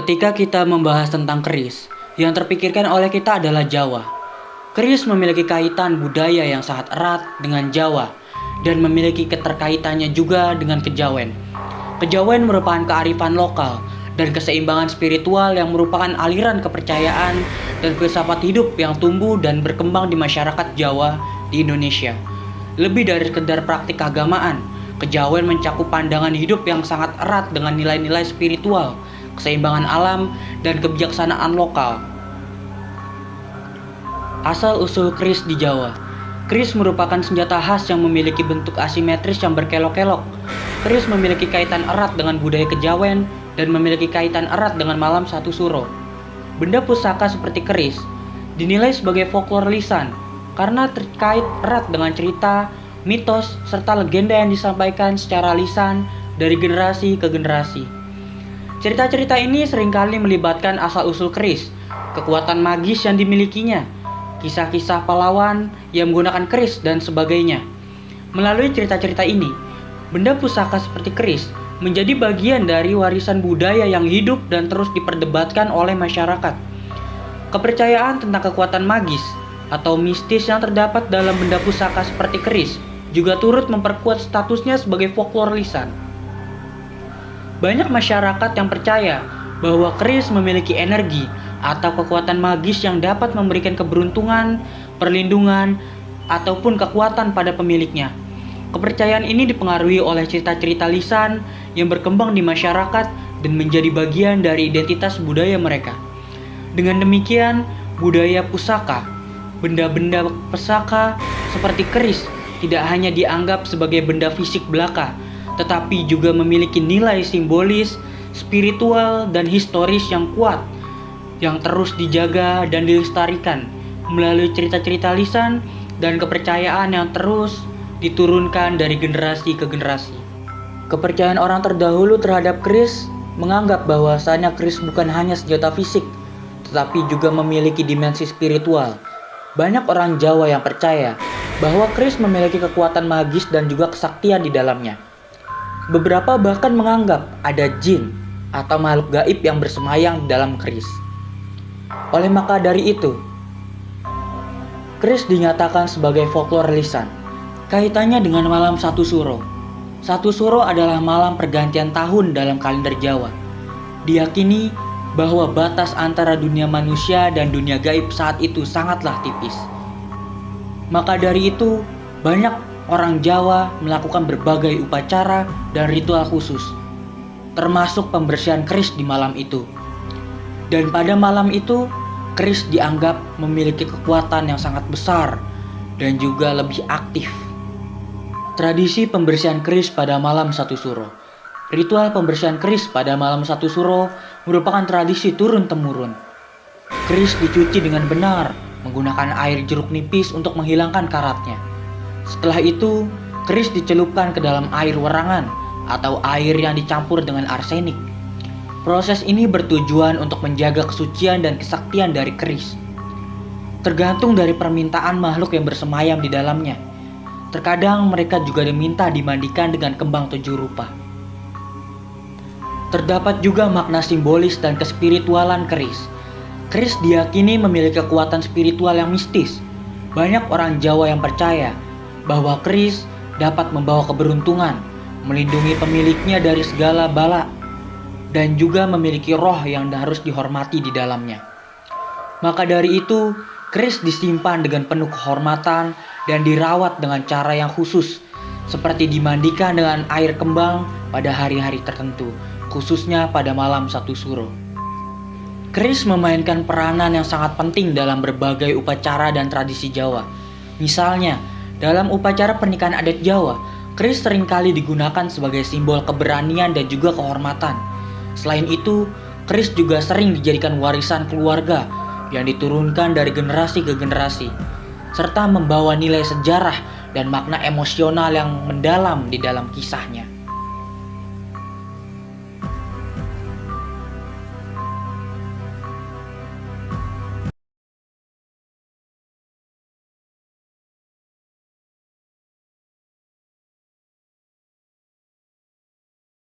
Ketika kita membahas tentang keris, yang terpikirkan oleh kita adalah Jawa. Keris memiliki kaitan budaya yang sangat erat dengan Jawa dan memiliki keterkaitannya juga dengan kejawen. Kejawen merupakan kearifan lokal dan keseimbangan spiritual yang merupakan aliran kepercayaan dan filsafat hidup yang tumbuh dan berkembang di masyarakat Jawa di Indonesia. Lebih dari sekedar praktik keagamaan, kejawen mencakup pandangan hidup yang sangat erat dengan nilai-nilai spiritual, keseimbangan alam, dan kebijaksanaan lokal. Asal-usul keris di Jawa. Keris merupakan senjata khas yang memiliki bentuk asimetris yang berkelok-kelok. Keris memiliki kaitan erat dengan budaya kejawen dan memiliki kaitan erat dengan malam satu suro. Benda pusaka seperti keris dinilai sebagai folklore lisan karena terkait erat dengan cerita, mitos, serta legenda yang disampaikan secara lisan dari generasi ke generasi. Cerita-cerita ini seringkali melibatkan asal-usul keris, kekuatan magis yang dimilikinya, kisah-kisah pahlawan yang menggunakan keris, dan sebagainya. Melalui cerita-cerita ini, benda pusaka seperti keris menjadi bagian dari warisan budaya yang hidup dan terus diperdebatkan oleh masyarakat. Kepercayaan tentang kekuatan magis atau mistis yang terdapat dalam benda pusaka seperti keris juga turut memperkuat statusnya sebagai folklore lisan. Banyak masyarakat yang percaya bahwa keris memiliki energi atau kekuatan magis yang dapat memberikan keberuntungan, perlindungan, ataupun kekuatan pada pemiliknya. Kepercayaan ini dipengaruhi oleh cerita-cerita lisan yang berkembang di masyarakat dan menjadi bagian dari identitas budaya mereka. Dengan demikian, budaya pusaka, benda-benda pusaka seperti keris tidak hanya dianggap sebagai benda fisik belaka, tetapi juga memiliki nilai simbolis, spiritual, dan historis yang kuat, yang terus dijaga dan dilestarikan melalui cerita-cerita lisan dan kepercayaan yang terus diturunkan dari generasi ke generasi. Kepercayaan orang terdahulu terhadap keris menganggap bahwasanya keris bukan hanya senjata fisik, tetapi juga memiliki dimensi spiritual. Banyak orang Jawa yang percaya bahwa keris memiliki kekuatan magis dan juga kesaktian di dalamnya. Beberapa bahkan menganggap ada jin atau makhluk gaib yang bersemayam di dalam keris. Oleh maka dari itu, keris dinyatakan sebagai folklore lisan. Kaitannya dengan malam satu suro. Satu suro adalah malam pergantian tahun dalam kalender Jawa. Diyakini bahwa batas antara dunia manusia dan dunia gaib saat itu sangatlah tipis. Maka dari itu, banyak orang Jawa melakukan berbagai upacara dan ritual khusus, termasuk pembersihan keris di malam itu. Dan pada malam itu, keris dianggap memiliki kekuatan yang sangat besar dan juga lebih aktif. Tradisi pembersihan keris pada malam satu suro. Ritual pembersihan keris pada malam satu suro merupakan tradisi turun-temurun. Keris dicuci dengan benar menggunakan air jeruk nipis untuk menghilangkan karatnya. Setelah itu, keris dicelupkan ke dalam air werangan atau air yang dicampur dengan arsenik. Proses ini bertujuan untuk menjaga kesucian dan kesaktian dari keris. Tergantung dari permintaan makhluk yang bersemayam di dalamnya. Terkadang mereka juga diminta dimandikan dengan kembang 7 rupa. Terdapat juga makna simbolis dan kespiritualan keris. Keris diyakini memiliki kekuatan spiritual yang mistis. Banyak orang Jawa yang percaya bahwa keris dapat membawa keberuntungan, melindungi pemiliknya dari segala bala, dan juga memiliki roh yang harus dihormati di dalamnya. Maka dari itu, keris disimpan dengan penuh kehormatan dan dirawat dengan cara yang khusus, seperti dimandikan dengan air kembang pada hari-hari tertentu, khususnya pada malam satu suro. Keris memainkan peranan yang sangat penting dalam berbagai upacara dan tradisi Jawa. Misalnya, dalam upacara pernikahan adat Jawa, keris seringkali digunakan sebagai simbol keberanian dan juga kehormatan. Selain itu, keris juga sering dijadikan warisan keluarga yang diturunkan dari generasi ke generasi, serta membawa nilai sejarah dan makna emosional yang mendalam di dalam kisahnya.